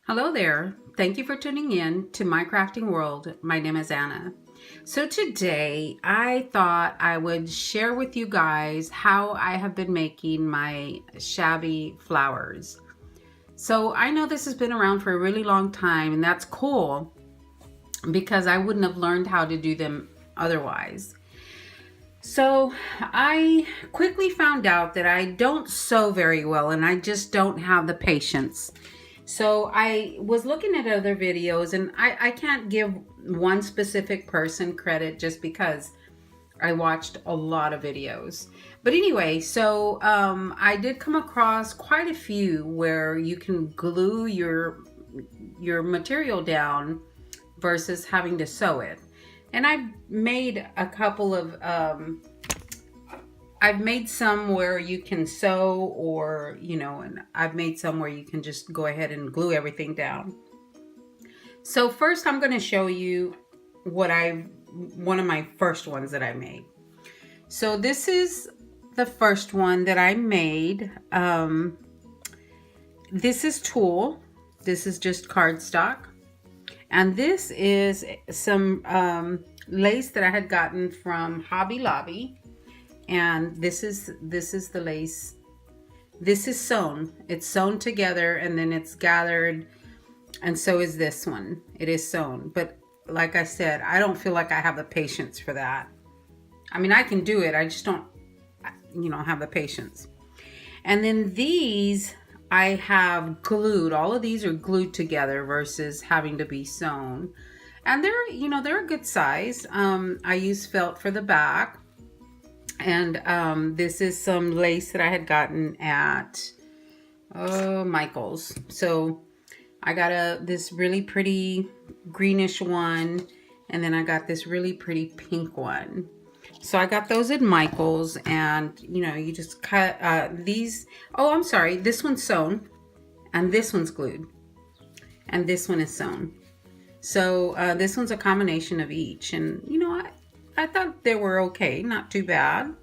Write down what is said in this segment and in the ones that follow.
Hello there. Thank you for tuning in to My Crafting World. My name is Anna. So today I thought I would share with you guys how I have been making my shabby flowers. So I know this has been around for a really long time, and that's cool because I wouldn't have learned how to do them otherwise. So I quickly found out that I don't sew very well and I just don't have the patience. So I was looking at other videos, and I can't give one specific person credit just because I watched a lot of videos. But anyway, so I did come across quite a few where you can glue your material down versus having to sew it. And I've made a couple of I've made some where you can sew, or and I've made some where you can just go ahead and glue everything down. So first I'm going to show you one of my first ones that I made. So this is the first one that I made. This is tulle. This is just cardstock. And this is some lace that I had gotten from Hobby Lobby. And this is the lace. This is sewn. It's sewn together and then it's gathered. And so is this one. It is sewn. But like I said, I don't feel like I have the patience for that. I mean, I can do it. I just don't, have the patience. And then these I have glued. All of these are glued together versus having to be sewn. And they're a good size. I use felt for the back. And this is some lace that I had gotten at Michael's. So I got this really pretty greenish one, and then I got this really pretty pink one. So I got those at Michael's, and you just cut these. Oh, I'm sorry. This one's sewn, and this one's glued, and this one is sewn. So this one's a combination of each, and I thought they were okay, not too bad.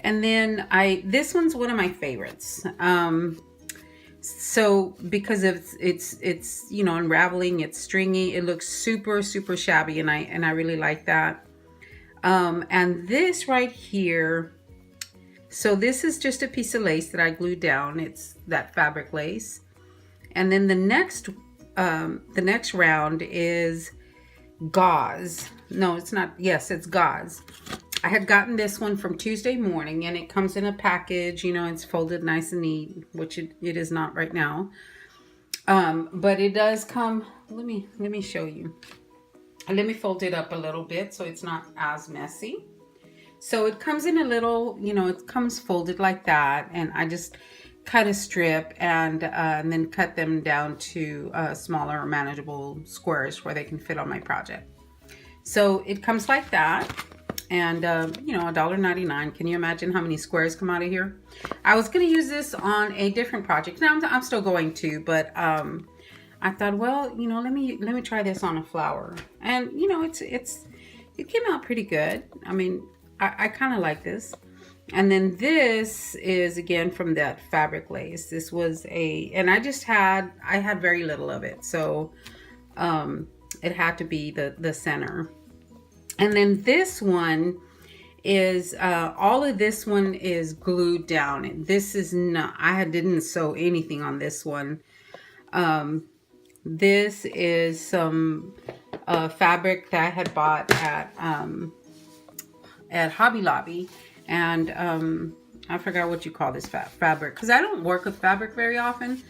And then this one's one of my favorites. So because it's unraveling, it's stringy, it looks super shabby, and I really like that. And this right here, so this is just a piece of lace that I glued down. It's that fabric lace. And then the next round is gauze. No, it's not. Yes, it's gauze. I had gotten this one from Tuesday Morning, and it comes in a package. It's folded nice and neat, which it is not right now. But it does come. Let me show you. Let me fold it up a little bit so it's not as messy. So it comes in a little, it comes folded like that, and I just cut a strip and then cut them down to smaller, manageable squares where they can fit on my project. So it comes like that, and $1.99. Can you imagine how many squares come out of here? I was going to use this on a different project. Now I'm still going to, but I thought, well, let me try this on a flower, and it came out pretty good. I mean, I kind of like this. And then this is again from that fabric lace. This was and I had very little of it, so it had to be the center. And then this one is all of this one is glued down. And this is not. Didn't sew anything on this one. This is some fabric that I had bought at Hobby Lobby. And I forgot what you call this fabric, because I don't work with fabric very often.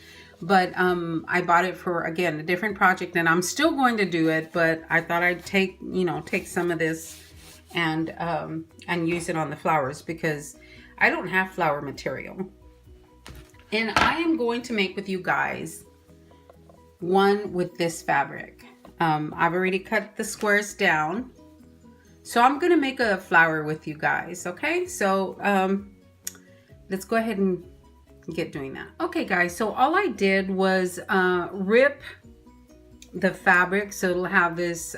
But I bought it for, again, a different project, and I'm still going to do it. But I thought I'd take some of this and use it on the flowers, because I don't have flower material. And I am going to make with you guys one with this fabric. I've already cut the squares down. So I'm going to make a flower with you guys, okay? So let's go ahead and get doing that. Okay, guys, so all I did was rip the fabric so it'll have this,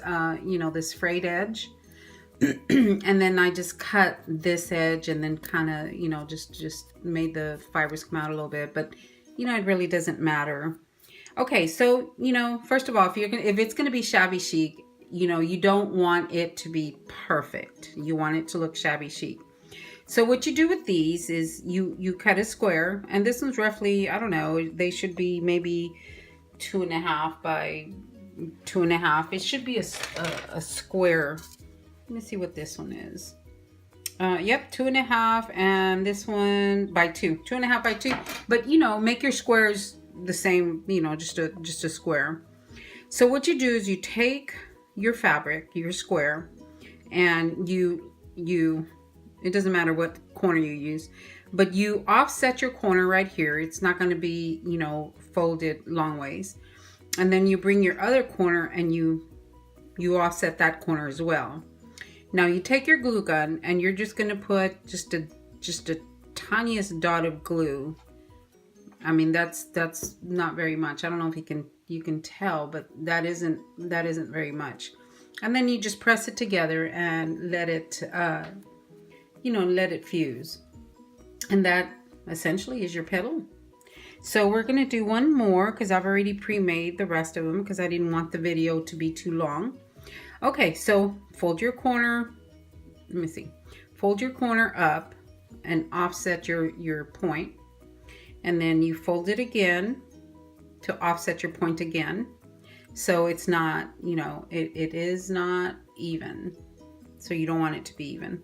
this frayed edge. And then I just cut this edge and then kind of, just made the fibers come out a little bit. But, it really doesn't matter. Okay, so first of all, if it's gonna be shabby chic, you don't want it to be perfect. You want it to look shabby chic. So what you do with these is you cut a square, and this one's roughly, I don't know, they should be maybe 2.5 by 2.5. It should be a square. Let me see what this one is. Yep, 2.5, and this one by 2, 2.5 by 2. But make your squares the same. Just a square. So what you do is you take your fabric, your square, and you it doesn't matter what corner you use, but you offset your corner right here. It's not going to be folded long ways, and then you bring your other corner and you offset that corner as well. Now you take your glue gun and you're just going to put just a tiniest dot of glue. I mean, that's not very much. I don't know if you can tell, but that isn't very much. And then you just press it together and let it let it fuse. And that essentially is your petal. So we're going to do one more because I've already pre-made the rest of them because I didn't want the video to be too long. Okay, so fold your corner. Let me see. Fold your corner up and offset your point. And then you fold it again to offset your point again. So it's not, it is not even. So you don't want it to be even.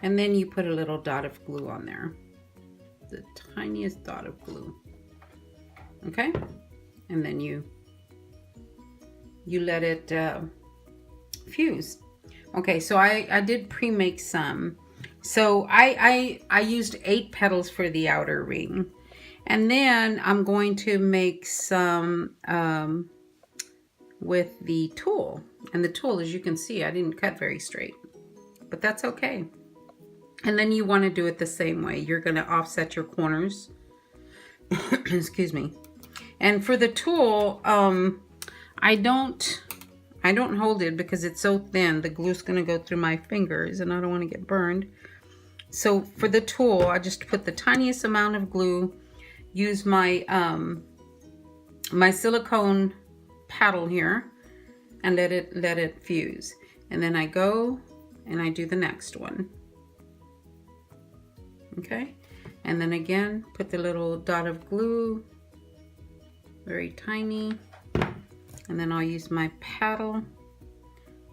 And then you put a little dot of glue on there. The tiniest dot of glue. Okay? And then you let it fuse. Okay, so I did pre-make some. So I used 8 petals for the outer ring. And then I'm going to make some with the tool. And the tool, as you can see, I didn't cut very straight. But that's okay. And then you want to do it the same way. You're going to offset your corners. Excuse me. And for the tool, I don't hold it because it's so thin. The glue's going to go through my fingers and I don't want to get burned. So for the tool, I just put the tiniest amount of glue, use my my silicone paddle here, and let it fuse. And then I go and I do the next one. Okay, and then again put the little dot of glue, very tiny, and then I'll use my paddle,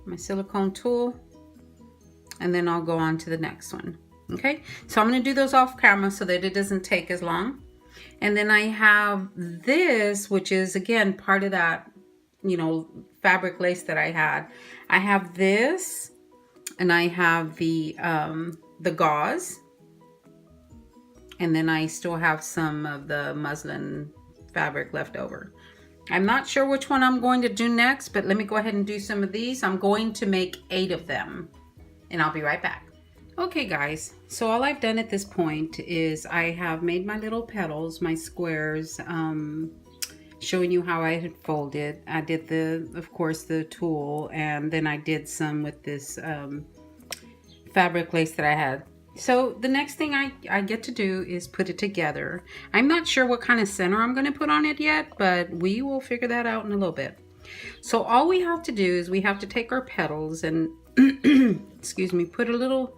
my silicone tool, and then I'll go on to the next one. Okay, so I'm going to do those off camera so that it doesn't take as long. And then I have this, which is again part of that fabric lace that I had. I have this, and I have the gauze, and then I still have some of the muslin fabric left over. I'm not sure which one I'm going to do next, but let me go ahead and do some of these. I'm going to make 8 of them, and I'll be right back. Okay guys, so all I've done at this point is I have made my little petals, my squares, showing you how I had folded. I did of course the tool, and then I did some with this fabric lace that I had. So the next thing I get to do is put it together. I'm not sure what kind of center I'm going to put on it yet, but we will figure that out in a little bit. So all we have to do is we have to take our petals and excuse me, put a little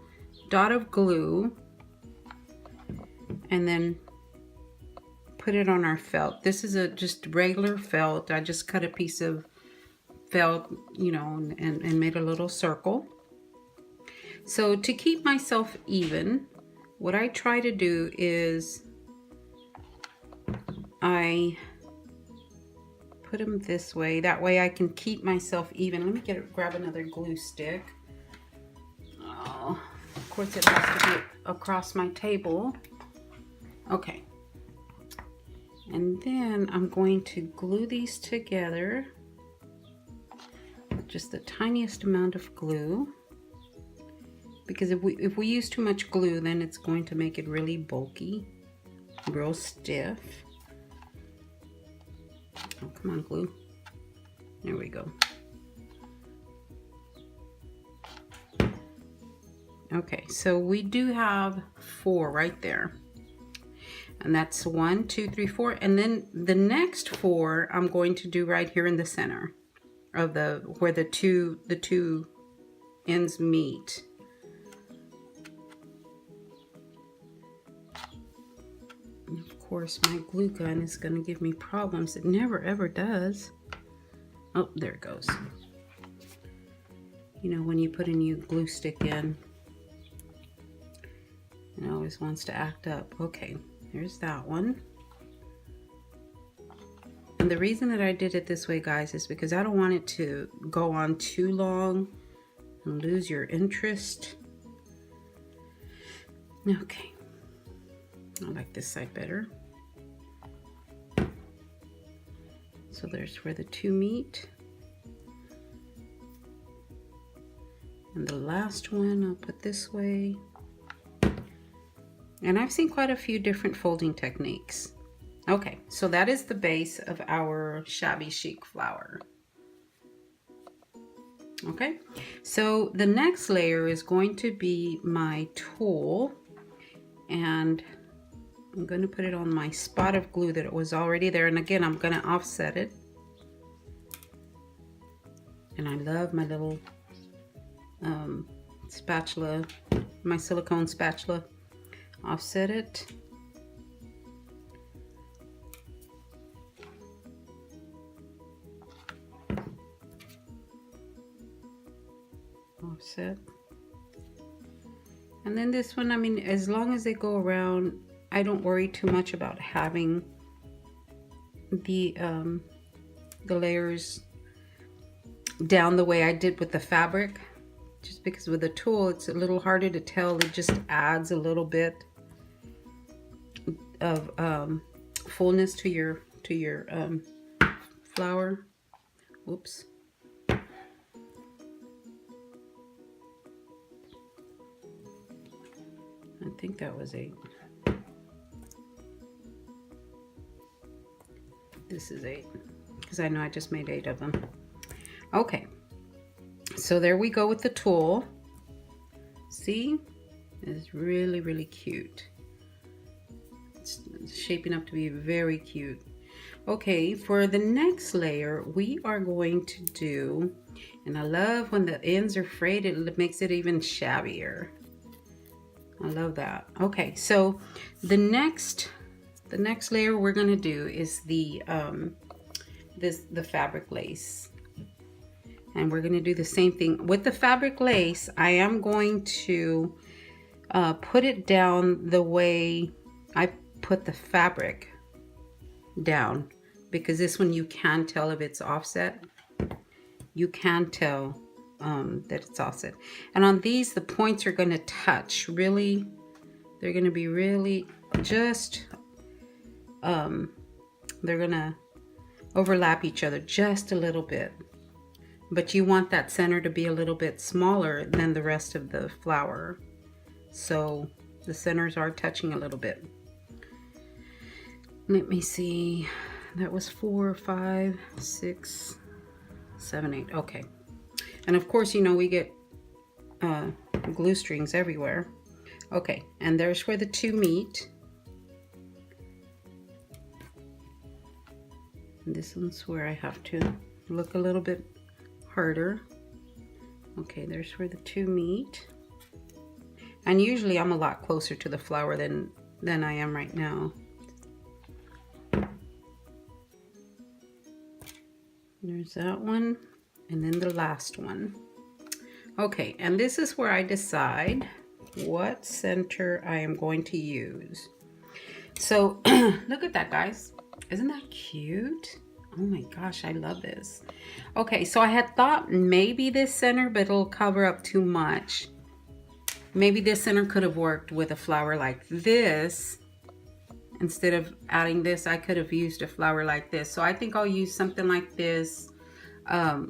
dot of glue and then put it on our felt. This is just regular felt. I just cut a piece of felt, and made a little circle. So to keep myself even, what I try to do is I put them this way. That way I can keep myself even. Let me grab another glue stick. Oh, of course it has to be across my table. Okay. And then I'm going to glue these together with just the tiniest amount of glue. Because if we use too much glue, then it's going to make it really bulky, real stiff. Oh, come on, glue. There we go. Okay, so we do have 4 right there. And that's 1, 2, 3, 4. And then the next 4 I'm going to do right here in the center of the where the two ends meet. And of course, my glue gun is going to give me problems. It never ever does. Oh, there it goes. You know, when you put a new glue stick in, it always wants to act up. Okay, there's that one. And the reason that I did it this way, guys, is because I don't want it to go on too long and lose your interest. Okay, I like this side better. So there's where the two meet. And the last one I'll put this way. And I've seen quite a few different folding techniques. Okay, so that is the base of our shabby chic flower. Okay, so the next layer is going to be my tulle, and I'm going to put it on my spot of glue that was already there. And again, I'm going to offset it. And I love my little spatula, my silicone spatula. Offset it. Offset. And then this one, I mean, as long as they go around, I don't worry too much about having the layers down the way I did with the fabric, just because with the tulle it's a little harder to tell. It just adds a little bit of fullness to your flower. Oops. I think that was 8. This is 8, because I know I just made 8 of them. Okay, so there we go with the tulle. See, it's really, really cute. It's shaping up to be very cute. Okay, for the next layer, we are going to do, and I love when the ends are frayed, it makes it even shabbier. I love that. Okay, so the next layer we're gonna do is the fabric lace. And we're going to do the same thing with the fabric lace. I am going to put it down the way I put the fabric down, because this one you can tell if it's offset. You can tell that it's offset. And on these, the points are going to touch. Really, they're going to be really just, they're going to overlap each other just a little bit. But you want that center to be a little bit smaller than the rest of the flower. So the centers are touching a little bit. Let me see. That was 4, 5, 6, 7, 8. Okay. And of course, you know, we get glue strings everywhere. Okay. And there's where the two meet. And this one's where I have to look a little bit harder. Okay, there's where the two meet. And usually I'm a lot closer to the flower than I am right now. There's that one, and then the last one. Okay, and this is where I decide what center I am going to use. So look at that, guys. Isn't that cute? Oh my gosh, I love this. Okay, so I had thought maybe this center, but it'll cover up too much. Maybe this center could have worked with a flower like this. Instead of adding this, I could have used a flower like this. So I think I'll use something like this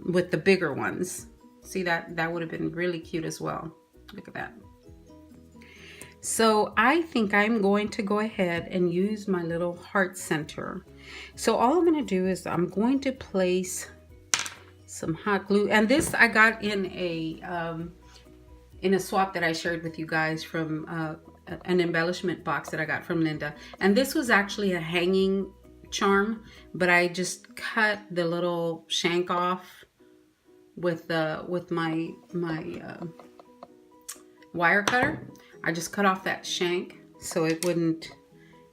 with the bigger ones. See, that would have been really cute as well. Look at that. So I think I'm going to go ahead and use my little heart center. So all I'm going to do is I'm going to place some hot glue, and this I got in a swap that I shared with you guys from an embellishment box that I got from Linda. And this was actually a hanging charm, but I just cut the little shank off with my wire cutter. I just cut off that shank so it wouldn't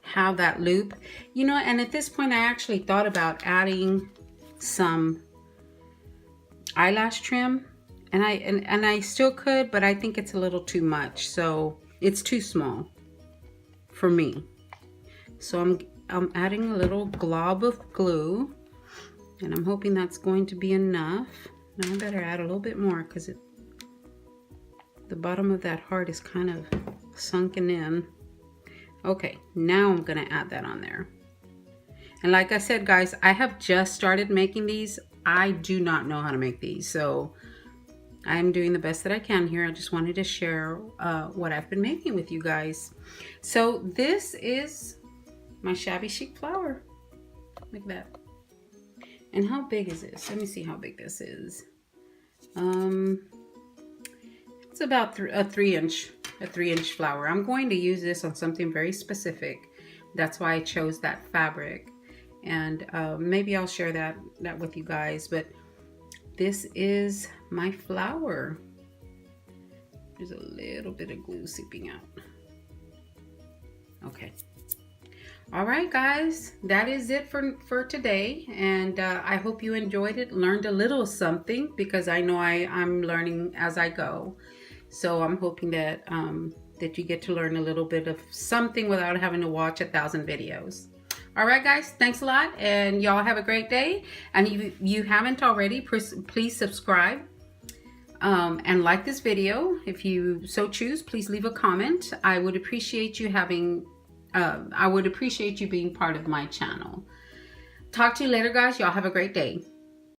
have that loop. You know, and at this point I actually thought about adding some eyelash trim, and I still could, but I think it's a little too much. So it's too small for me. So I'm adding a little glob of glue, and I'm hoping that's going to be enough. Now I better add a little bit more because the bottom of that heart is kind of sunken in. Okay, now I'm gonna add that on there. And like I said, guys, I have just started making these. I do not know how to make these, so I'm doing the best that I can here. I just wanted to share what I've been making with you guys. So this is my Shabby Chic flower. Look at that. And how big is this? Let me see how big this is. It's about a 3-inch flower. I'm going to use this on something very specific. That's why I chose that fabric. And maybe I'll share that with you guys. But this is my flower. There's a little bit of glue seeping out. Okay. All right, guys, that is it for today. And I hope you enjoyed it, learned a little something, because I know I'm learning as I go. So I'm hoping that that you get to learn a little bit of something without having to watch 1,000 videos. All right, guys, thanks a lot, and y'all have a great day. And if you haven't already, please subscribe and like this video. If you so choose, please leave a comment. I would appreciate you being part of my channel. Talk to you later, guys. Y'all have a great day.